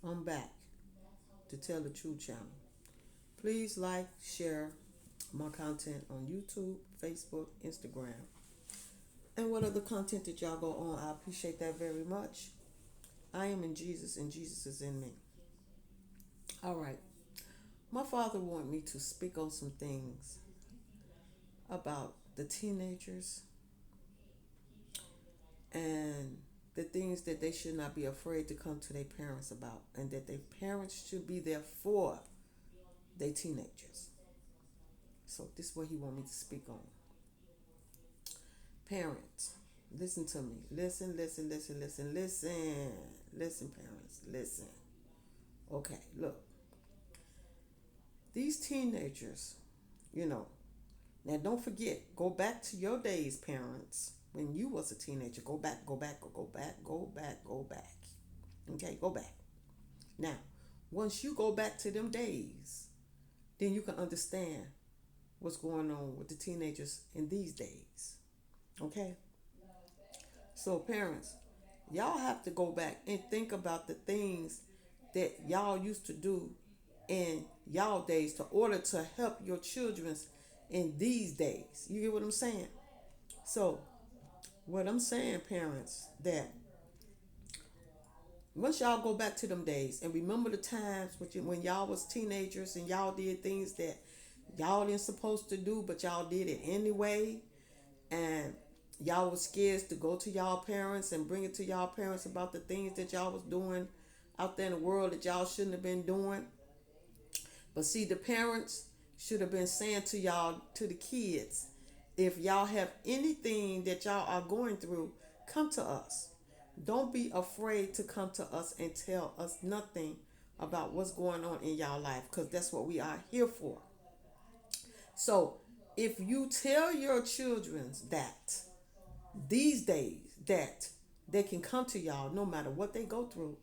I'm back to tell the truth channel. Please like, share my content on YouTube, Facebook, Instagram, and what other content that y'all go on. I appreciate that very much. I am in Jesus and Jesus is in me. All right. My father wanted me to speak on some things about the teenagers and the things that they should not be afraid to come to their parents about, and that their parents should be there for their teenagers. So this is what he want me to speak on. Parents, listen to me. Listen, listen, listen, listen, listen. Listen, parents, listen. Okay, look. These teenagers, you know, now don't forget, go back to your days, parents, when you was a teenager. Go back, go back, go back, go back, go back. Okay, go back. Now, once you go back to them days, then you can understand what's going on with the teenagers in these days. Okay? So, parents, y'all have to go back and think about the things that y'all used to do in y'all days to order to help your children in these days. You get what I'm saying? So, what I'm saying, parents, that once y'all go back to them days and remember the times when y'all was teenagers and y'all did things that y'all didn't supposed to do, but y'all did it anyway, and y'all was scared to go to y'all parents and bring it to y'all parents about the things that y'all was doing out there in the world that y'all shouldn't have been doing. But see, the parents should have been saying to y'all, to the kids, if y'all have anything that y'all are going through, come to us. Don't be afraid to come to us and tell us nothing about what's going on in y'all life, because that's what we are here for. So if you tell your children that these days that they can come to y'all no matter what they go through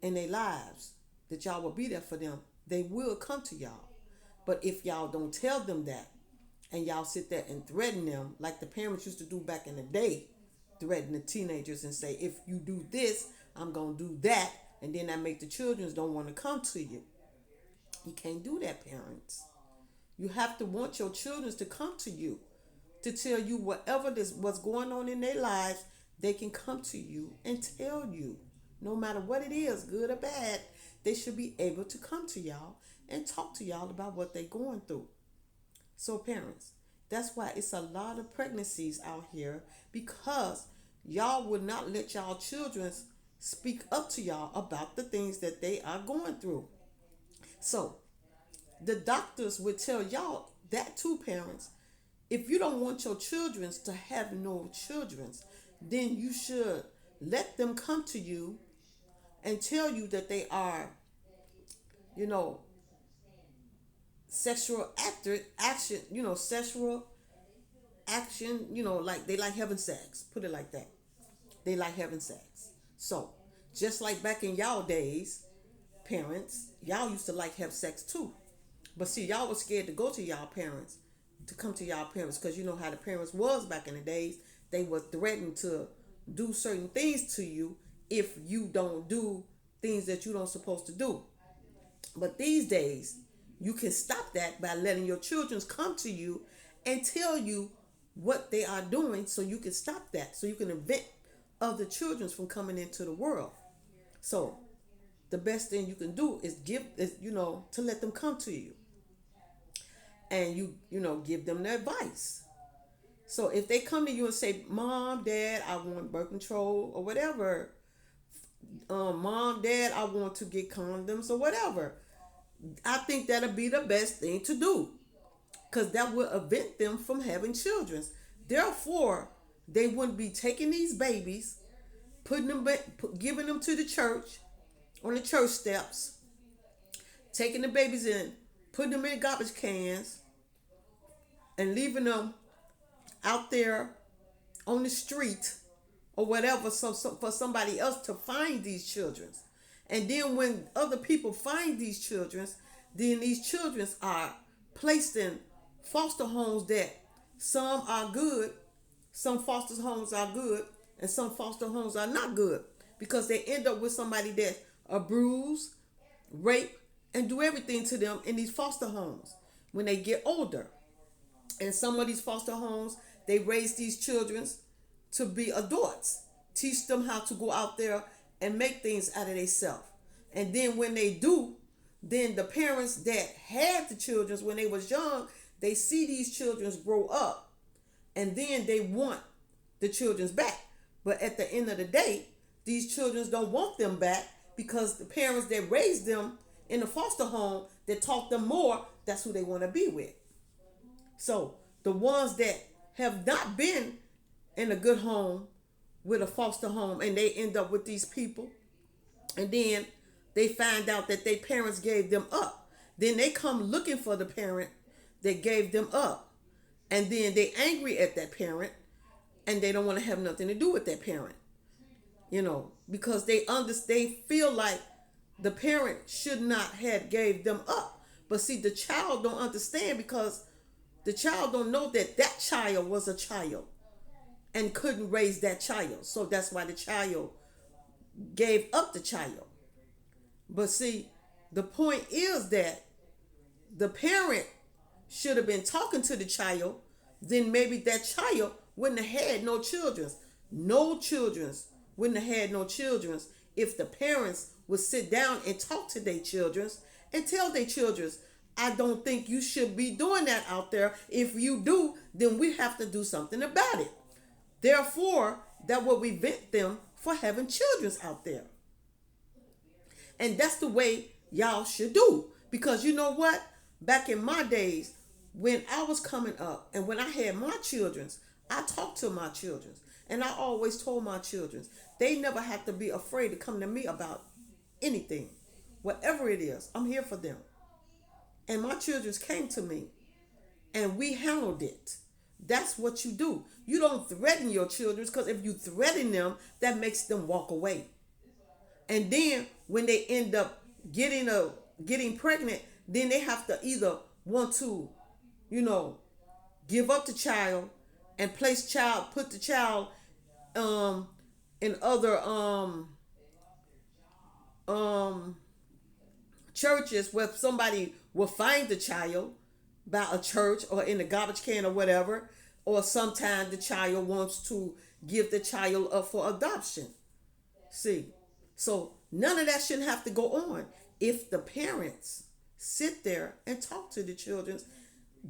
in their lives, that y'all will be there for them, they will come to y'all. But if y'all don't tell them that, and y'all sit there and threaten them like the parents used to do back in the day, threaten the teenagers and say, if you do this, I'm gonna do that, and then that make the children don't want to come to you. You can't do that, parents. You have to want your children to come to you, to tell you whatever this what's going on in their lives. They can come to you and tell you, no matter what it is, good or bad. They should be able to come to y'all and talk to y'all about what they're going through. So, parents, that's why it's a lot of pregnancies out here, because y'all would not let y'all children speak up to y'all about the things that they are going through. So, the doctors would tell y'all that too, parents. If you don't want your children to have no children, then you should let them come to you and tell you that they are, you know, sexual actor action, sexual action, like they like having sex. Put it like that. They like having sex. So, just like back in y'all days, parents, y'all used to like have sex too. But see, y'all was scared to go to y'all parents, to come to y'all parents, because you know how the parents was back in the days. They were threatened to do certain things to you if you don't do things that you don't supposed to do. But these days, you can stop that by letting your children come to you and tell you what they are doing, so you can stop that, so you can prevent other children from coming into the world. So the best thing you can do is to let them come to you, and give them the advice. So if they come to you and say, "Mom, Dad, I want birth control or whatever," "Mom, Dad, I want to get condoms or whatever," I think that'll be the best thing to do, because that will prevent them from having children. Therefore, they wouldn't be taking these babies, putting them, giving them to the church on the church steps, taking the babies in, putting them in garbage cans, and leaving them out there on the street or whatever, so for somebody else to find these children. And then when other people find these children, then these children are placed in foster homes that some are good, some foster homes are good, and some foster homes are not good, because they end up with somebody that abuse, rape, and do everything to them in these foster homes when they get older. And some of these foster homes, they raise these children to be adults, teach them how to go out there and make things out of themselves. And then when they do, then the parents that had the children when they was young, they see these children grow up, and then they want the children's back. But at the end of the day, these children don't want them back because the parents that raised them in the foster home that taught them more, that's who they want to be with. So the ones that have not been in a good home with a foster home and they end up with these people, and then they find out that their parents gave them up, then they come looking for the parent that gave them up, and then they angry at that parent and they don't want to have nothing to do with that parent, because they feel like the parent should not have gave them up. But see, the child don't understand, because the child don't know that that child was a child and couldn't raise that child. So that's why the child gave up the child. But see, the point is that the parent should have been talking to the child, then maybe that child wouldn't have had no children. No children wouldn't have had no children if the parents would sit down and talk to their children and tell their children, I don't think you should be doing that out there. If you do, then we have to do something about it. Therefore, that will prevent them from having children out there. And that's the way y'all should do. Because you know what? Back in my days, when I was coming up and when I had my children, I talked to my children. And I always told my children, they never have to be afraid to come to me about anything. Whatever it is, I'm here for them. And my children came to me and we handled it. That's what you do. You don't threaten your children, because if you threaten them, that makes them walk away. And then when they end up getting pregnant, then they have to either want to, give up the child and put the child in other churches where somebody will find the child by a church or in a garbage can or whatever, or sometimes the child wants to give the child up for adoption. See, so none of that shouldn't have to go on. If the parents sit there and talk to the children,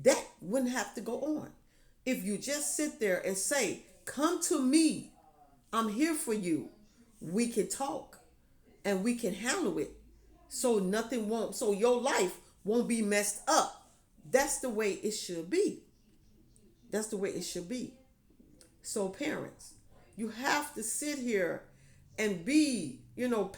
that wouldn't have to go on. If you just sit there and say, come to me, I'm here for you, we can talk and we can handle it. So your life won't be messed up. That's the way it should be. That's the way it should be. So parents, you have to sit here and be,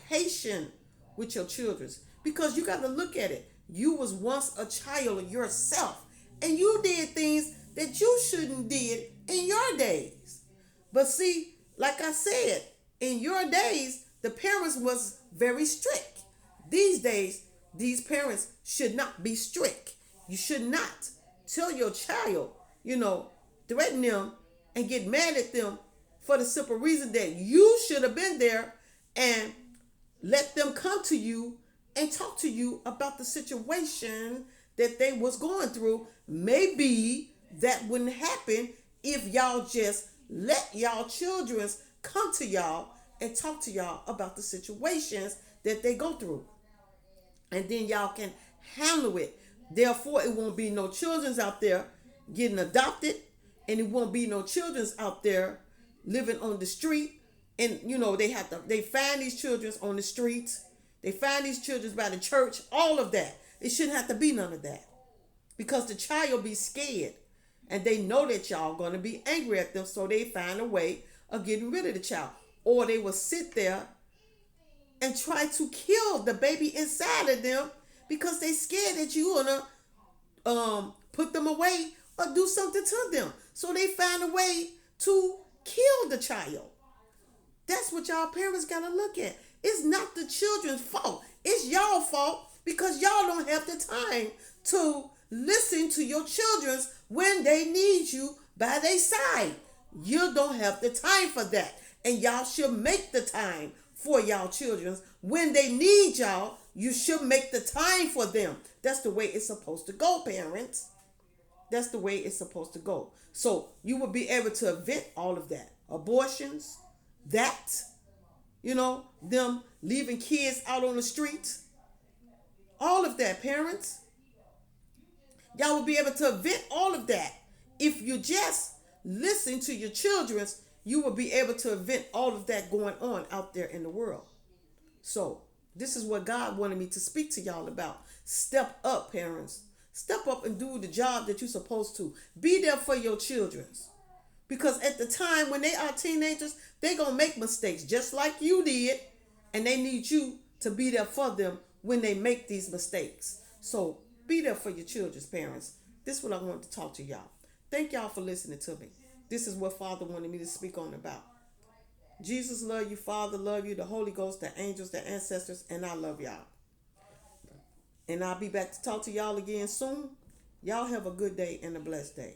patient with your children, because you got to look at it. You was once a child yourself, and you did things that you shouldn't did in your days. But see, like I said, in your days, the parents was very strict. These days, these parents should not be strict. You should not tell your child, threaten them and get mad at them for the simple reason that you should have been there and let them come to you and talk to you about the situation that they was going through. Maybe that wouldn't happen if y'all just let y'all children come to y'all and talk to y'all about the situations that they go through. And then y'all can handle it. Therefore, it won't be no children out there getting adopted, and it won't be no children out there living on the street. And they find these children on the streets. They find these children by the church, all of that. It shouldn't have to be none of that, because the child be scared and they know that y'all going to be angry at them. So they find a way of getting rid of the child, or they will sit there and try to kill the baby inside of them because they scared that you're gonna put them away or do something to them. So they find a way to kill the child. That's what y'all parents gotta look at. It's not the children's fault. It's y'all fault, because y'all don't have the time to listen to your children when they need you by their side. You don't have the time for that. And y'all should make the time for y'all children. When they need y'all, you should make the time for them. That's the way it's supposed to go, parents. That's the way it's supposed to go. So you will be able to event all of that. Abortions, that, them leaving kids out on the streets. All of that, parents. Y'all will be able to event all of that. If you just listen to your children's, you will be able to event all of that going on out there in the world. So this is what God wanted me to speak to y'all about. Step up, parents. Step up and do the job that you're supposed to. Be there for your children. Because at the time when they are teenagers, they're going to make mistakes just like you did. And they need you to be there for them when they make these mistakes. So be there for your children's parents. This is what I wanted to talk to y'all. Thank y'all for listening to me. This is what Father wanted me to speak on about. Jesus love you, Father love you, the Holy Ghost, the angels, the ancestors, and I love y'all. And I'll be back to talk to y'all again soon. Y'all have a good day and a blessed day.